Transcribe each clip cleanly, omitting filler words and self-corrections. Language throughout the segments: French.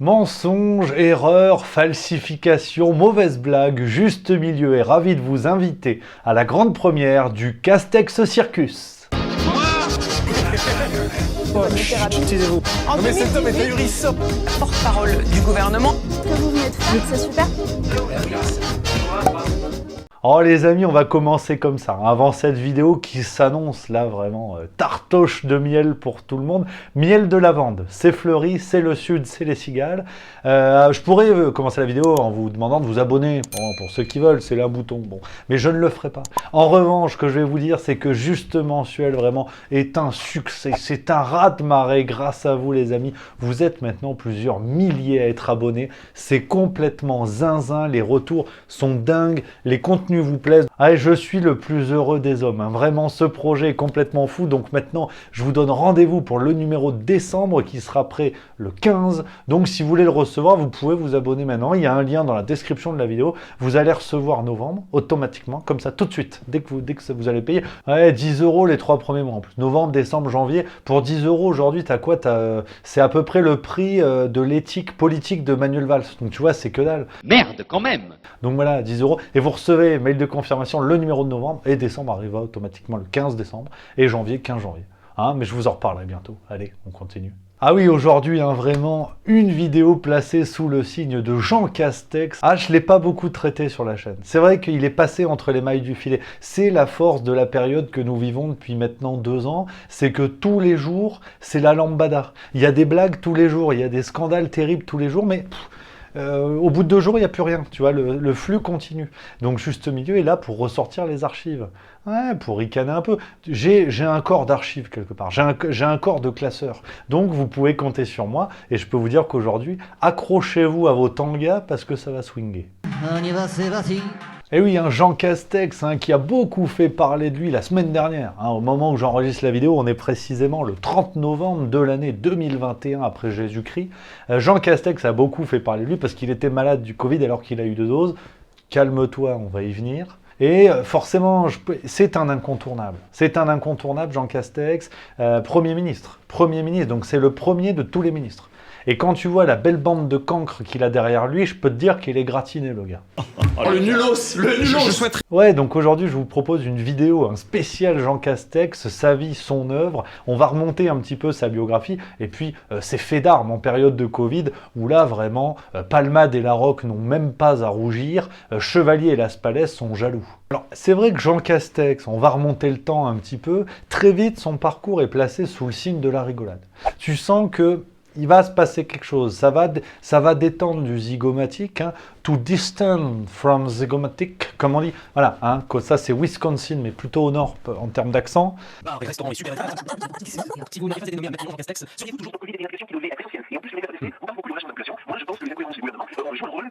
Mensonges, erreurs, falsifications, mauvaises blagues, juste milieu est ravi de vous inviter à la grande première du Castex Circus. Taisez-vous. En Non mais cet homme est ahurissant. porte-parole du gouvernement. Ce que vous venez de faire, c'est super. Oh les amis, on va commencer comme ça, hein, avant cette vidéo qui s'annonce là vraiment tartoche de miel pour tout le monde. Miel de lavande, c'est fleuri, c'est le sud, c'est les cigales. Je pourrais commencer la vidéo en vous demandant de vous abonner, bon, pour ceux qui veulent, c'est là un bouton, bon, mais je ne le ferai pas. En revanche, ce que je vais vous dire, c'est que Juste Mensuel vraiment est un succès, c'est un raz-de-marée grâce à vous les amis. Vous êtes maintenant plusieurs milliers à être abonnés, c'est complètement zinzin, les retours sont dingues, les contenus vous plaisent. Allez, je suis le plus heureux des hommes, hein. Vraiment ce projet est complètement fou, donc maintenant je vous donne rendez-vous pour le numéro de décembre qui sera prêt le 15, donc si vous voulez le recevoir, vous pouvez vous abonner maintenant, il y a un lien dans la description de la vidéo, vous allez recevoir novembre automatiquement, comme ça tout de suite, dès que vous allez payer, ouais, 10 € les 3 premiers mois en plus, novembre, décembre, janvier, pour 10 € aujourd'hui, t'as quoi, c'est à peu près le prix de l'éthique politique de Manuel Valls, donc tu vois, c'est que dalle. Merde, quand même. Donc voilà, 10 €, et vous recevez mail de confirmation le numéro de novembre, et décembre arrivera automatiquement le 15 décembre, et janvier, 15 janvier. Hein, mais je vous en reparlerai bientôt. Allez, on continue. Ah oui, aujourd'hui, hein, vraiment, une vidéo placée sous le signe de Jean Castex. Ah, je ne l'ai pas beaucoup traité sur la chaîne. C'est vrai qu'il est passé entre les mailles du filet. C'est la force de la période que nous vivons depuis maintenant 2 ans. C'est que tous les jours, c'est la lambada. Il y a des blagues tous les jours, il y a des scandales terribles tous les jours, mais... au bout de 2 jours, il n'y a plus rien, tu vois, le flux continue. Donc Juste Milieu est là pour ressortir les archives, ouais, pour ricaner un peu. J'ai un corps d'archives quelque part, j'ai un corps de classeur. Donc vous pouvez compter sur moi, et je peux vous dire qu'aujourd'hui, accrochez-vous à vos tangas parce que ça va swinguer. Et oui, hein, Jean Castex, hein, qui a beaucoup fait parler de lui la semaine dernière. Hein, au moment où j'enregistre la vidéo, on est précisément le 30 novembre de l'année 2021 après Jésus-Christ. Jean Castex a beaucoup fait parler de lui parce qu'il était malade du Covid alors qu'il a eu 2 doses. Calme-toi, on va y venir. Et forcément, c'est un incontournable. C'est un incontournable, Jean Castex, Premier ministre. Premier ministre, donc c'est le premier de tous les ministres. Et quand tu vois la belle bande de cancres qu'il a derrière lui, je peux te dire qu'il est gratiné, le gars. Oh, le nulos, le nulos. Je souhaiterais... Ouais, donc aujourd'hui, je vous propose une vidéo, un spécial Jean Castex, sa vie, son œuvre. On va remonter un petit peu sa biographie, et puis ses faits d'armes en période de Covid, où là, vraiment, Palmade et Larocque n'ont même pas à rougir, Chevalier et Las Palais sont jaloux. Alors, c'est vrai que Jean Castex, on va remonter le temps un petit peu, très vite, son parcours est placé sous le signe de la rigolade. Tu sens que il va se passer quelque chose, ça va détendre du zygomatique, hein, to distance from zygomatic, comme on dit, voilà, hein, ça c'est Wisconsin, mais plutôt au nord en termes d'accent. Bars et restaurants et super si vous n'arrivez pas à dénommer un bâtiment Jean Castex, seriez-vous toujours Covid et l'inflation qui doit lever la pression sociale. Et en plus, je l'ai on parle beaucoup de relation d'inflation. Moi, je pense que les incohérences du gouvernement jouent un rôle.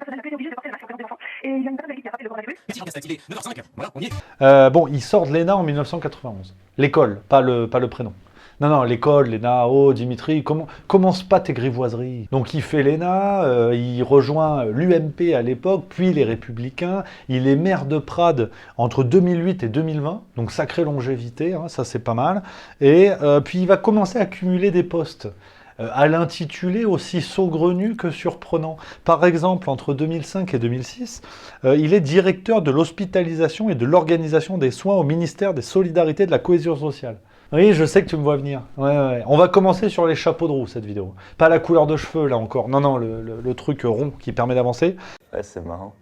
Et il y a une personne qui a rappelé le coronavirus. Merci Jean Castex, il est 9h05. Voilà, on y est. Bon, il sort de l'ENA en 1991. L'école, pas le prénom. Non, l'école, l'ENA, oh Dimitri, commence pas tes grivoiseries. Donc il fait l'ENA, il rejoint l'UMP à l'époque, puis les Républicains, il est maire de Prades entre 2008 et 2020, donc sacrée longévité, hein, ça c'est pas mal. Et puis il va commencer à cumuler des postes. À l'intitulé aussi saugrenu que surprenant. Par exemple, entre 2005 et 2006, il est directeur de l'hospitalisation et de l'organisation des soins au ministère des Solidarités et de la Cohésion sociale. Oui, je sais que tu me vois venir. Ouais. On va commencer sur les chapeaux de roue, cette vidéo. Pas la couleur de cheveux, là encore. Non, le truc rond qui permet d'avancer. Ouais, c'est marrant.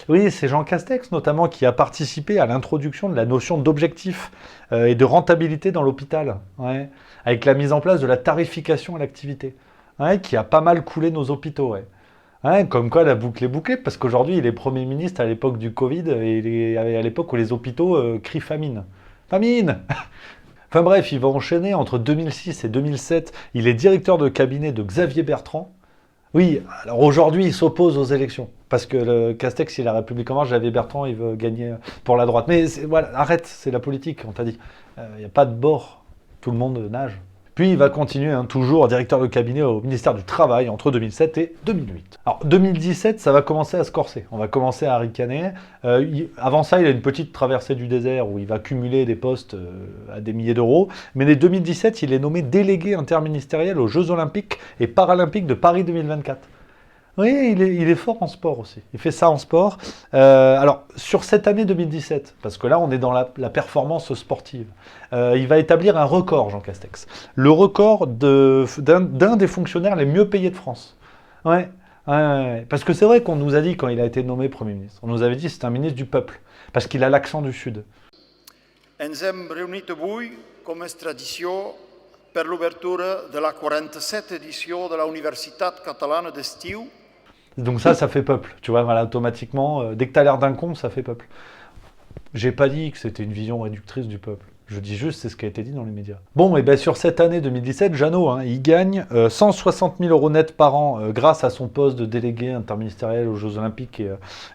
Oui, c'est Jean Castex, notamment, qui a participé à l'introduction de la notion d'objectif et de rentabilité dans l'hôpital, ouais, avec la mise en place de la tarification à l'activité, ouais, qui a pas mal coulé nos hôpitaux. Ouais. Ouais, comme quoi la boucle est bouclée, parce qu'aujourd'hui, il est Premier ministre à l'époque du Covid, et à l'époque où les hôpitaux crient famine. Famine. Enfin bref, il va enchaîner entre 2006 et 2007. Il est directeur de cabinet de Xavier Bertrand. Oui, alors aujourd'hui, il s'oppose aux élections. Parce que le Castex, il a la République en marche, Xavier Bertrand, il veut gagner pour la droite. Mais voilà, arrête, c'est la politique, on t'a dit. Il n'y a pas de bord, tout le monde nage. Puis il va continuer, hein, toujours directeur de cabinet au ministère du Travail entre 2007 et 2008. Alors 2017, ça va commencer à se corser. On va commencer à ricaner. Avant ça, il a une petite traversée du désert où il va cumuler des postes à des milliers d'euros. Mais dès 2017, il est nommé délégué interministériel aux Jeux Olympiques et Paralympiques de Paris 2024. Oui, il est fort en sport aussi. Il fait ça en sport. Alors, sur cette année 2017, parce que là, on est dans la performance sportive, il va établir un record, Jean Castex. Le record d'un des fonctionnaires les mieux payés de France. Ouais. Parce que c'est vrai qu'on nous a dit, quand il a été nommé Premier ministre, on nous avait dit que c'est un ministre du peuple, parce qu'il a l'accent du Sud. Ens hem reunit avui, com és tradició, per l'obertura de la 47 edició de la Universitat Catalana d'Estiu. Donc ça fait peuple, tu vois, voilà, automatiquement, dès que t'as l'air d'un con, ça fait peuple. J'ai pas dit que c'était une vision réductrice du peuple. Je dis juste, c'est ce qui a été dit dans les médias. Bon, et bien sur cette année 2017, Jeannot, hein, il gagne 160 000 € net par an grâce à son poste de délégué interministériel aux Jeux Olympiques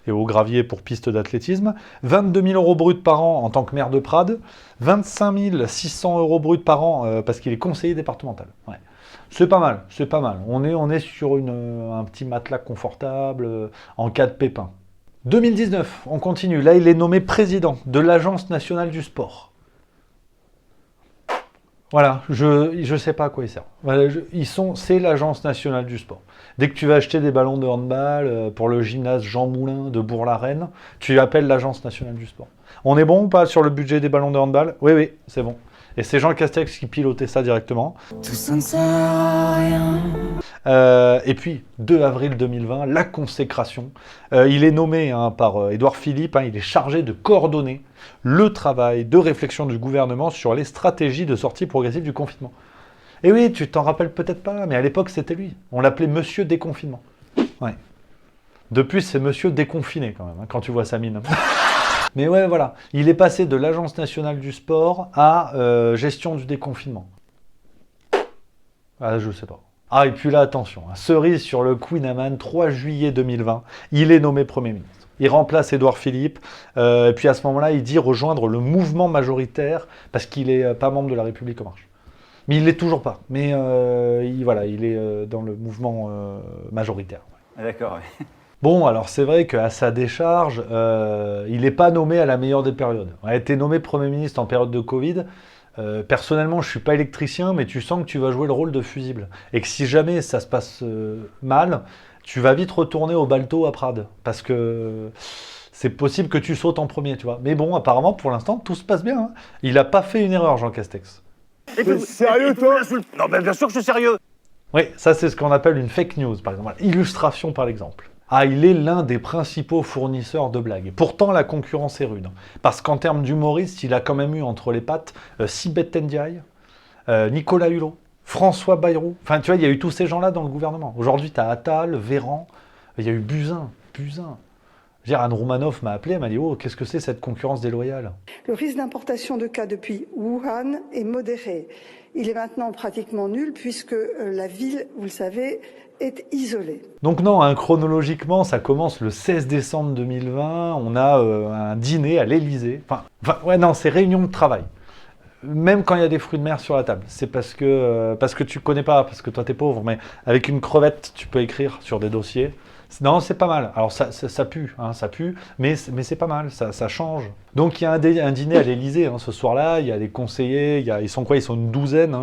et au gravier pour piste d'athlétisme. 22 000 € bruts par an en tant que maire de Prades. 25 600 € bruts par an parce qu'il est conseiller départemental. Ouais. C'est pas mal, c'est pas mal. On est sur un petit matelas confortable en cas de pépin. 2019, on continue. Là, il est nommé président de l'Agence nationale du sport. Voilà, je sais pas à quoi ils servent. Voilà, c'est l'Agence nationale du sport. Dès que tu vas acheter des ballons de handball pour le gymnase Jean Moulin de Bourg-la-Reine, tu appelles l'Agence nationale du sport. On est bon ou pas sur le budget des ballons de handball? Oui, c'est bon. Et c'est Jean Castex qui pilotait ça directement. Tout ça ne sert à rien. Et puis, 2 avril 2020, la consécration. Il est nommé par Édouard Philippe, il est chargé de coordonner le travail de réflexion du gouvernement sur les stratégies de sortie progressive du confinement. Et oui, tu t'en rappelles peut-être pas, mais à l'époque, c'était lui. On l'appelait Monsieur Déconfinement. Ouais. Depuis, c'est Monsieur Déconfiné, quand même, quand tu vois sa mine. Mais ouais, voilà. Il est passé de l'Agence nationale du sport à gestion du déconfinement. Ah, je sais pas. Ah, et puis là, attention, cerise sur le Queen Amman, 3 juillet 2020, il est nommé Premier ministre. Il remplace Édouard Philippe, et puis à ce moment-là, il dit rejoindre le mouvement majoritaire, parce qu'il n'est pas membre de La République En Marche. Mais il ne l'est toujours pas. Mais il est dans le mouvement majoritaire. D'accord, oui. Bon, alors c'est vrai qu'à sa décharge, il n'est pas nommé à la meilleure des périodes. Il a été nommé Premier ministre en période de Covid. Personnellement, je ne suis pas électricien, mais tu sens que tu vas jouer le rôle de fusible. Et que si jamais ça se passe mal, tu vas vite retourner au balto à Prades. Parce que c'est possible que tu sautes en premier, tu vois. Mais bon, apparemment, pour l'instant, tout se passe bien. Hein. Il n'a pas fait une erreur, Jean Castex. T'es sérieux, toi? Non, mais bien sûr que je suis sérieux. Oui, ça c'est ce qu'on appelle une fake news, par exemple. Illustration, par exemple. Ah, il est l'un des principaux fournisseurs de blagues. Pourtant, la concurrence est rude. Parce qu'en termes d'humoriste, il a quand même eu entre les pattes Sibeth Ndiaye, Nicolas Hulot, François Bayrou. Enfin, tu vois, il y a eu tous ces gens-là dans le gouvernement. Aujourd'hui, tu as Attal, Véran, il y a eu Buzyn. Anne Roumanoff m'a appelé, elle m'a dit « Oh, qu'est-ce que c'est cette concurrence déloyale ?» Le risque d'importation de cas depuis Wuhan est modéré. Il est maintenant pratiquement nul puisque la ville, vous le savez, est isolée. Donc non, chronologiquement, ça commence le 16 décembre 2020. On a un dîner à l'Élysée. C'est réunion de travail. Même quand il y a des fruits de mer sur la table. C'est parce que tu connais pas, parce que toi t'es pauvre, mais avec une crevette, tu peux écrire sur des dossiers. Non, c'est pas mal. Alors ça pue, mais c'est pas mal, ça change. Donc il y a un dîner à l'Élysée ce soir-là, il y a des conseillers, ils sont une douzaine,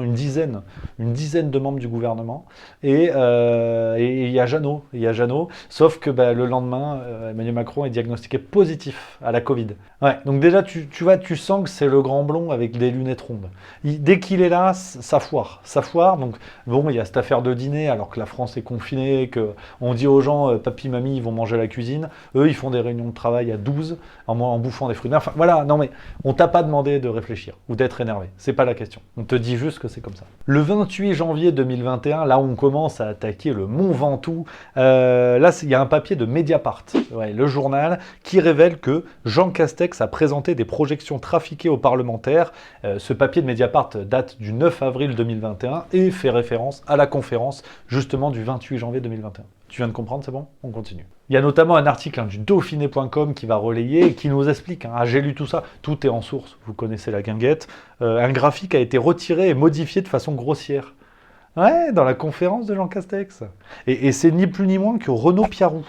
une dizaine de membres du gouvernement. Et il y a Jeannot, sauf que le lendemain, Emmanuel Macron est diagnostiqué positif à la Covid. Ouais, donc déjà, tu sens que c'est le grand blond avec des lunettes rondes. Dès qu'il est là, ça foire. Donc bon, il y a cette affaire de dîner, alors que la France est confinée, qu'on dit aux gens, papy, mamie, ils vont manger à la cuisine. Eux, ils font des réunions de travail à 12, en bouffant des fruits de mer. Enfin, voilà, non mais on t'a pas demandé de réfléchir ou d'être énervé. C'est pas la question. On te dit juste que c'est comme ça. Le 28 janvier 2021, là on commence à attaquer le Mont Ventoux. Là, il y a un papier de Mediapart, le journal, qui révèle que Jean Castex a présenté des projections trafiquées aux parlementaires. Ce papier de Mediapart date du 9 avril 2021 et fait référence à la conférence justement du 28 janvier 2021. Tu viens de comprendre, c'est bon? On continue. Il y a notamment un article du Dauphiné.com qui va relayer et qui nous explique, ah, j'ai lu tout ça, tout est en source, vous connaissez la guinguette, un graphique a été retiré et modifié de façon grossière. Ouais, dans la conférence de Jean Castex. Et c'est ni plus ni moins que Renaud Piarou,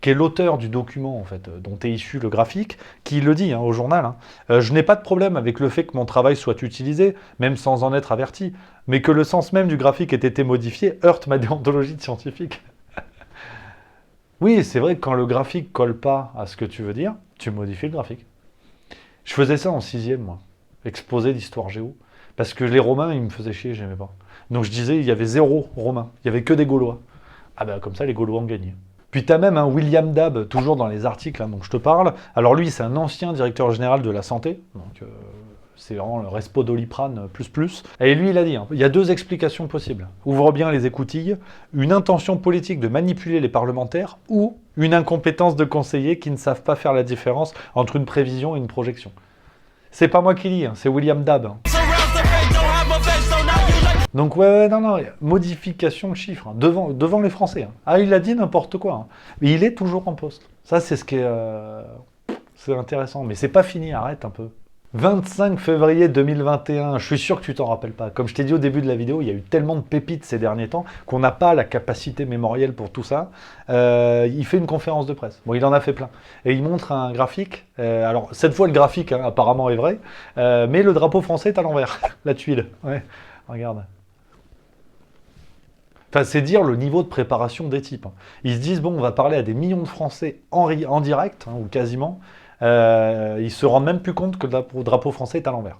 qui est l'auteur du document en fait, dont est issu le graphique, qui le dit au journal. Je n'ai pas de problème avec le fait que mon travail soit utilisé, même sans en être averti, mais que le sens même du graphique ait été modifié heurte ma déontologie de scientifique. Oui, c'est vrai que quand le graphique colle pas à ce que tu veux dire, tu modifies le graphique. Je faisais ça en 6e, moi, exposé d'histoire géo, parce que les Romains, ils me faisaient chier, j'aimais pas. Donc je disais, il y avait 0 Romains, il y avait que des Gaulois. Ah ben comme ça, les Gaulois ont gagné. Puis tu as même William Dab, toujours dans les articles dont je te parle. Alors lui, c'est un ancien directeur général de la santé, donc c'est vraiment le Respo Doliprane plus. Et lui, il a dit, il y a 2 explications possibles. Ouvre bien les écoutilles, une intention politique de manipuler les parlementaires ou une incompétence de conseillers qui ne savent pas faire la différence entre une prévision et une projection. C'est pas moi qui lis, c'est William Dab. Donc ouais, non, modification de chiffres, devant les Français. Ah, il a dit n'importe quoi. Mais il est toujours en poste. Ça, c'est ce qui est... c'est intéressant, mais c'est pas fini, arrête un peu. 25 février 2021, je suis sûr que tu t'en rappelles pas. Comme je t'ai dit au début de la vidéo, il y a eu tellement de pépites ces derniers temps qu'on n'a pas la capacité mémorielle pour tout ça. Il fait une conférence de presse. Bon, il en a fait plein. Et il montre un graphique. Alors, cette fois, le graphique, apparemment, est vrai. Mais le drapeau français est à l'envers. La tuile. Ouais, regarde. Enfin, c'est dire le niveau de préparation des types. Ils se disent, bon, on va parler à des millions de Français en direct, ou quasiment. Ils se rendent même plus compte que le drapeau français est à l'envers.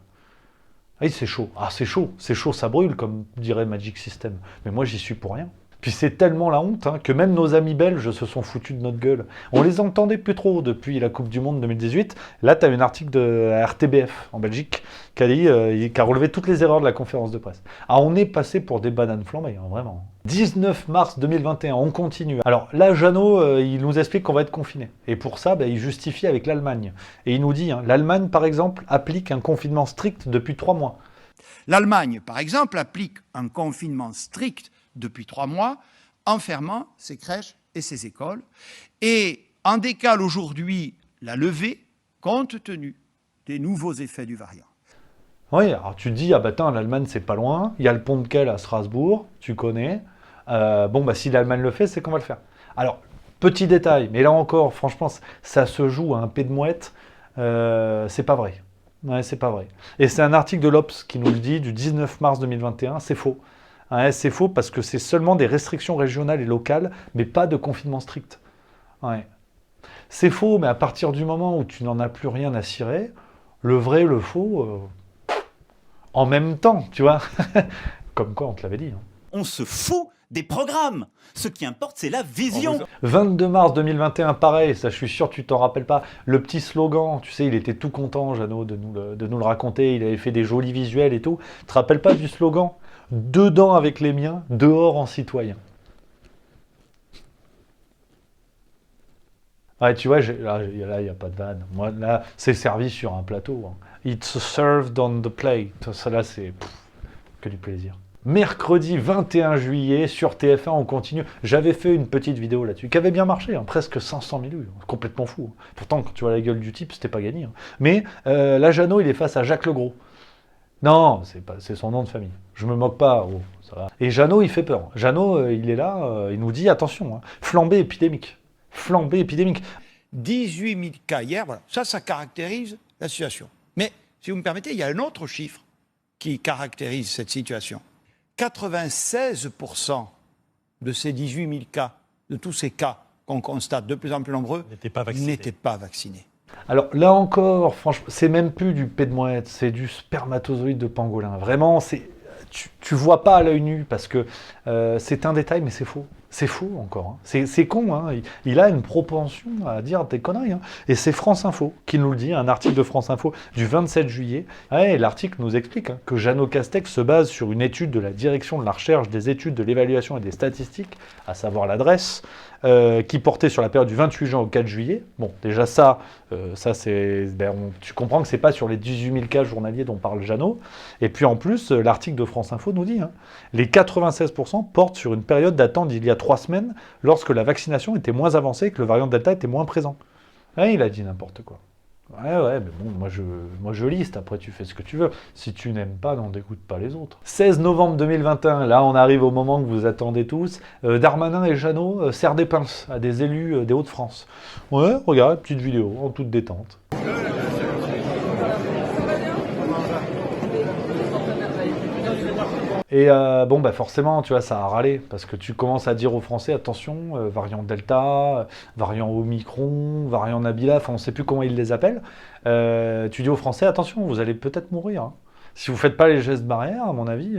Ah, c'est chaud. Ah, c'est chaud, ça brûle, comme dirait Magic System. Mais moi, j'y suis pour rien. Puis c'est tellement la honte que même nos amis belges se sont foutus de notre gueule. On les entendait plus trop depuis la Coupe du Monde 2018. Là, tu as un article de RTBF en Belgique qui a relevé toutes les erreurs de la conférence de presse. Ah, on est passé pour des bananes flambées, vraiment. 19 mars 2021, on continue. Alors là, Jeannot, il nous explique qu'on va être confiné. Et pour ça, il justifie avec l'Allemagne. Et il nous dit, l'Allemagne, par exemple, applique un confinement strict depuis 3 mois. L'Allemagne, par exemple, applique un confinement strict depuis 3 mois, en fermant ses crèches et ses écoles, et en décale aujourd'hui la levée, compte tenu des nouveaux effets du variant. Oui, alors tu te dis, l'Allemagne c'est pas loin, il y a le pont de Kehl à Strasbourg, tu connais, si l'Allemagne le fait, c'est qu'on va le faire. Alors, petit détail, mais là encore, franchement, ça se joue à un pet de mouette, c'est pas vrai. Ouais, c'est pas vrai. Et c'est un article de l'Obs qui nous le dit, du 19 mars 2021, c'est faux. Ouais, c'est faux parce que c'est seulement des restrictions régionales et locales, mais pas de confinement strict. Ouais. C'est faux, mais à partir du moment où tu n'en as plus rien à cirer, le vrai, le faux, en même temps, tu vois. Comme quoi, on te l'avait dit. On se fout des programmes. Ce qui importe, c'est la vision. 22 mars 2021, pareil, ça je suis sûr que tu t'en rappelles pas. Le petit slogan, tu sais, il était tout content, Jeannot, de nous le raconter. Il avait fait des jolis visuels et tout. Tu te rappelles pas du slogan ? Dedans avec les miens, dehors en citoyen. Ouais, tu vois, là, il n'y a pas de vanne. Moi, là, c'est servi sur un plateau. It's served on the plate. Ça, là, c'est que du plaisir. Mercredi 21 juillet, sur TF1, on continue. J'avais fait une petite vidéo là-dessus, qui avait bien marché, presque 500 000 vues. Complètement fou. Pourtant, quand tu vois la gueule du type, c'était pas gagné. Mais là, Jeannot, il est face à Jacques Legros. Non, c'est son nom de famille. Je me moque pas, ça va. Et Jeannot, il fait peur. Jeannot, il est là, il nous dit, attention, flambée épidémique. Flambée épidémique. 18 000 cas hier, voilà. Ça caractérise la situation. Mais, si vous me permettez, il y a un autre chiffre qui caractérise cette situation. 96% de ces 18 000 cas, de tous ces cas qu'on constate de plus en plus nombreux, n'étaient pas vaccinés. Alors là encore, franchement, c'est même plus du pet de mouette, c'est du spermatozoïde de pangolin. Vraiment, tu vois pas à l'œil nu parce que c'est un détail, mais c'est faux. C'est faux encore. C'est con. Il a une propension à dire des conneries. Et c'est France Info qui nous le dit, un article de France Info du 27 juillet. Ouais, l'article nous explique que Jeannot Castex se base sur une étude de la Direction de la Recherche, des Études, de l'Évaluation et des Statistiques, à savoir l'adresse, qui portait sur la période du 28 juin au 4 juillet. Bon, déjà ça c'est, tu comprends que c'est pas sur les 18 000 cas journaliers dont parle Jeannot. Et puis en plus, l'article de France Info nous dit, les 96% portent sur une période datant d'il y a 3 semaines lorsque la vaccination était moins avancée et que le variant Delta était moins présent. Ouais, il a dit n'importe quoi. Ouais, mais bon, moi je liste, après tu fais ce que tu veux. Si tu n'aimes pas, n'en dégoûte pas les autres. 16 novembre 2021, là on arrive au moment que vous attendez tous. Darmanin et Jeannot serrent des pinces à des élus des Hauts-de-France. Ouais, regarde, petite vidéo, en toute détente. Et bon, bah forcément, tu vois, ça a râlé, parce que tu commences à dire aux Français, attention, variant Delta, variant Omicron, variant Nabila, enfin on ne sait plus comment ils les appellent. Tu dis aux Français, attention, vous allez peut-être mourir. Hein. Si vous ne faites pas les gestes barrières, à mon avis,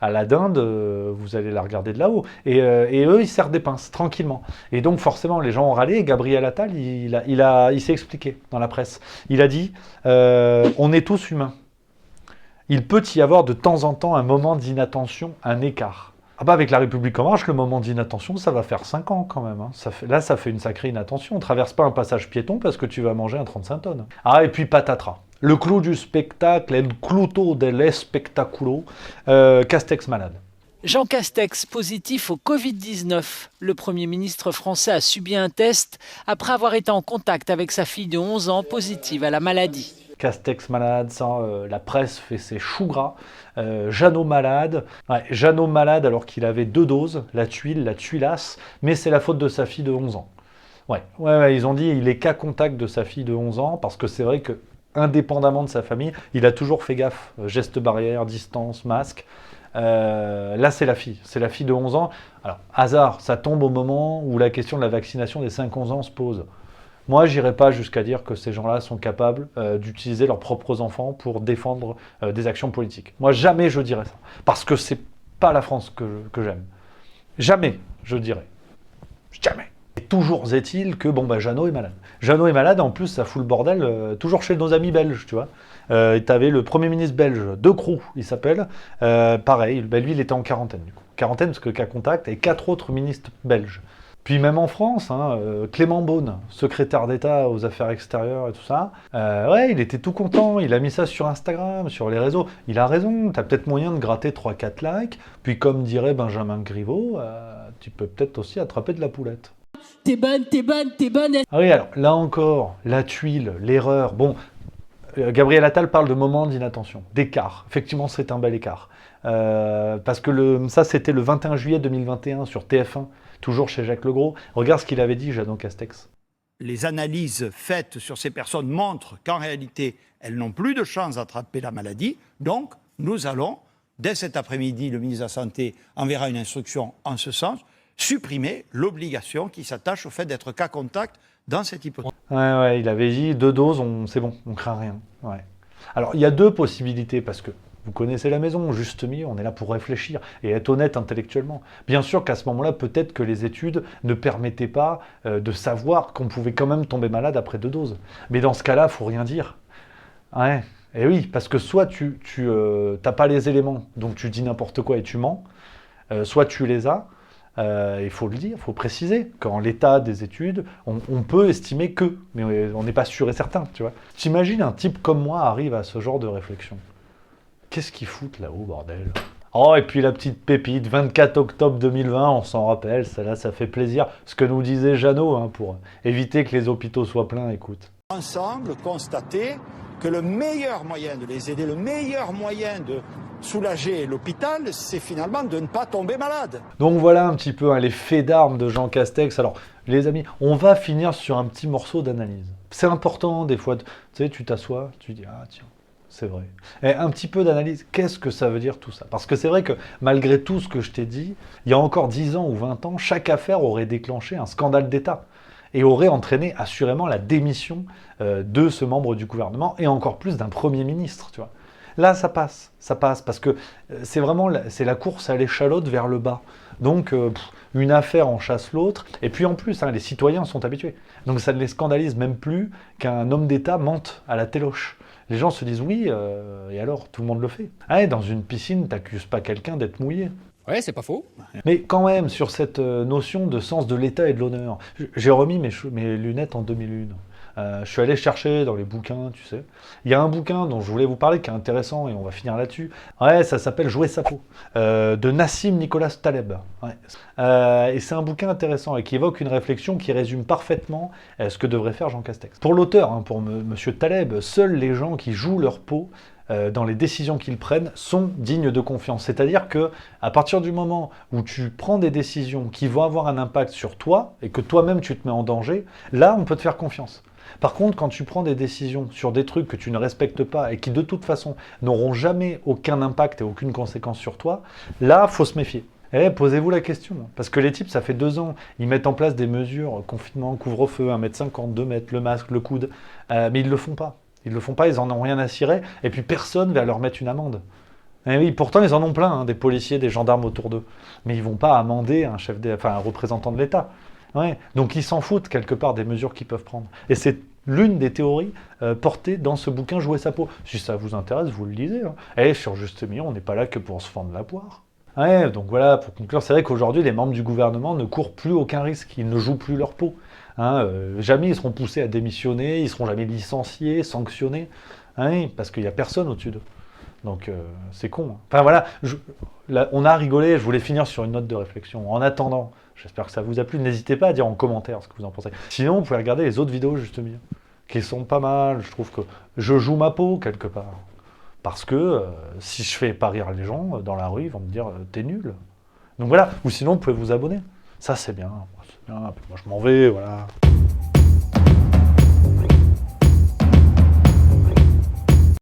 à la dinde, vous allez la regarder de là-haut. Et eux, ils serrent des pinces, tranquillement. Et donc forcément, les gens ont râlé, et Gabriel Attal, il s'est expliqué dans la presse. Il a dit, on est tous humains. Il peut y avoir de temps en temps un moment d'inattention, un écart. Ah bah avec La République En Marche, le moment d'inattention, ça va faire 5 ans quand même. Hein. Ça fait une sacrée inattention. On ne traverse pas un passage piéton parce que tu vas manger un 35 tonnes. Ah, et puis patatras. Le clou du spectacle, el cluto del spectaculo, Castex malade. Jean Castex, positif au Covid-19. Le Premier ministre français a subi un test après avoir été en contact avec sa fille de 11 ans positive à la maladie. Castex malade, ça, la presse fait ses choux gras. Jeannot malade. Ouais, Jeannot malade alors qu'il avait 2 doses, la tuilasse, mais c'est la faute de sa fille de 11 ans. Ouais, ils ont dit il est cas contact de sa fille de 11 ans, parce que c'est vrai que, indépendamment de sa famille, il a toujours fait gaffe. Gestes barrières, distance, masque. Là, c'est la fille de 11 ans. Alors, hasard, ça tombe au moment où la question de la vaccination des 5-11 ans se pose. Moi, j'irai pas jusqu'à dire que ces gens-là sont capables d'utiliser leurs propres enfants pour défendre des actions politiques. Moi, jamais je dirais ça. Parce que c'est pas la France que j'aime. Jamais, je dirais. Jamais. Et toujours est-il que, bon, bah, Jeannot est malade. Jeannot est malade, en plus, ça fout le bordel, toujours chez nos amis belges, tu vois. T'avais le Premier ministre belge, De Croo, il s'appelle. Pareil, bah, lui, il était en quarantaine, du coup. Quarantaine, parce que cas contact, et 4 autres ministres belges. Puis même en France, hein, Clément Beaune, secrétaire d'État aux affaires extérieures et tout ça, ouais, il était tout content, il a mis ça sur Instagram, sur les réseaux. Il a raison, t'as peut-être moyen de gratter 3-4 likes, puis comme dirait Benjamin Griveaux, tu peux peut-être aussi attraper de la poulette. T'es bonne. Ah oui, alors, là encore, la tuile, l'erreur, bon, Gabriel Attal parle de moments d'inattention, d'écart. Effectivement, c'est un bel écart. Parce que ça, c'était le 21 juillet 2021 sur TF1, toujours chez Jacques Legros. Regarde ce qu'il avait dit, Jeannot Castex. Les analyses faites sur ces personnes montrent qu'en réalité, elles n'ont plus de chance d'attraper la maladie. Donc, nous allons, dès cet après-midi, le ministre de la Santé enverra une instruction en ce sens, supprimer l'obligation qui s'attache au fait d'être cas contact dans cette hypothèse. Ouais, il avait dit 2 doses, c'est bon, on craint rien. Ouais. Alors, il y a 2 possibilités, parce que vous connaissez la maison, juste milieu, on est là pour réfléchir et être honnête intellectuellement. Bien sûr qu'à ce moment-là, peut-être que les études ne permettaient pas de savoir qu'on pouvait quand même tomber malade après 2 doses. Mais dans ce cas-là, il ne faut rien dire. Ouais. Et oui, parce que soit tu n'as pas les éléments, donc tu dis n'importe quoi et tu mens, soit tu les as. Il faut le dire, il faut préciser qu'en l'état des études, on peut estimer que, mais on n'est pas sûr et certain, tu vois. T'imagines un type comme moi arrive à ce genre de réflexion. Qu'est-ce qu'ils foutent là-haut, bordel? Oh, et puis la petite pépite, 24 octobre 2020, on s'en rappelle, celle-là, ça fait plaisir. Ce que nous disait Jeannot, hein, pour éviter que les hôpitaux soient pleins, écoute. Ensemble, constater que le meilleur moyen de les aider, le meilleur moyen de soulager l'hôpital, c'est finalement de ne pas tomber malade. Donc voilà un petit peu les faits d'armes de Jean Castex. Alors, les amis, on va finir sur un petit morceau d'analyse. C'est important, des fois, tu sais, tu t'assois, tu dis, ah tiens, c'est vrai. Et un petit peu d'analyse, qu'est-ce que ça veut dire tout ça? Parce que c'est vrai que malgré tout ce que je t'ai dit, il y a encore 10 ans ou 20 ans, chaque affaire aurait déclenché un scandale d'État et aurait entraîné assurément la démission de ce membre du gouvernement et encore plus d'un Premier ministre, tu vois. Là, ça passe, parce que c'est vraiment la course à l'échalote vers le bas. Donc, une affaire en chasse l'autre, et puis en plus, les citoyens sont habitués. Donc ça ne les scandalise même plus qu'un homme d'État mente à la téloche. Les gens se disent oui, et alors, tout le monde le fait. Dans une piscine, t'accuses pas quelqu'un d'être mouillé. Ouais, c'est pas faux. Mais quand même, sur cette notion de sens de l'État et de l'honneur, j'ai remis mes lunettes en 2001. Je suis allé chercher dans les bouquins, tu sais. Il y a un bouquin dont je voulais vous parler qui est intéressant et on va finir là-dessus. Ouais, ça s'appelle Jouer sa peau, de Nassim Nicolas Taleb. Ouais. Et c'est un bouquin intéressant et qui évoque une réflexion qui résume parfaitement ce que devrait faire Jean Castex. Pour l'auteur, hein, pour Monsieur Taleb, seuls les gens qui jouent leur peau dans les décisions qu'ils prennent sont dignes de confiance. C'est-à-dire que à partir du moment où tu prends des décisions qui vont avoir un impact sur toi et que toi-même tu te mets en danger, là on peut te faire confiance. Par contre, quand tu prends des décisions sur des trucs que tu ne respectes pas et qui de toute façon n'auront jamais aucun impact et aucune conséquence sur toi, là faut se méfier. Eh, posez-vous la question, parce que les types, ça fait 2 ans, ils mettent en place des mesures, confinement, couvre-feu, 1,50 m, 2 mètres, le masque, le coude, mais ils ne le font pas. Ils le font pas, ils en ont rien à cirer, et puis personne va leur mettre une amende. Et oui, pourtant ils en ont plein, hein, des policiers, des gendarmes autour d'eux. Mais ils vont pas amender un représentant de l'État. Ouais. Donc ils s'en foutent quelque part des mesures qu'ils peuvent prendre. Et c'est l'une des théories portées dans ce bouquin Jouer sa peau. Si ça vous intéresse, vous le lisez. Hein. Et sur Juste Million, on n'est pas là que pour se fendre la poire. Ouais, donc voilà, pour conclure, c'est vrai qu'aujourd'hui, les membres du gouvernement ne courent plus aucun risque, ils ne jouent plus leur peau. Hein, jamais ils seront poussés à démissionner, ils seront jamais licenciés, sanctionnés, hein, parce qu'il n'y a personne au-dessus d'eux. Donc c'est con. Hein. Enfin voilà, là, on a rigolé, je voulais finir sur une note de réflexion. En attendant, j'espère que ça vous a plu, n'hésitez pas à dire en commentaire ce que vous en pensez. Sinon, vous pouvez regarder les autres vidéos, justement, qui sont pas mal, je trouve que je joue ma peau quelque part. Parce que si je fais pas rire les gens dans la rue, ils vont me dire t'es nul. Donc voilà, ou sinon vous pouvez vous abonner. Ça c'est bien. Moi je m'en vais, voilà.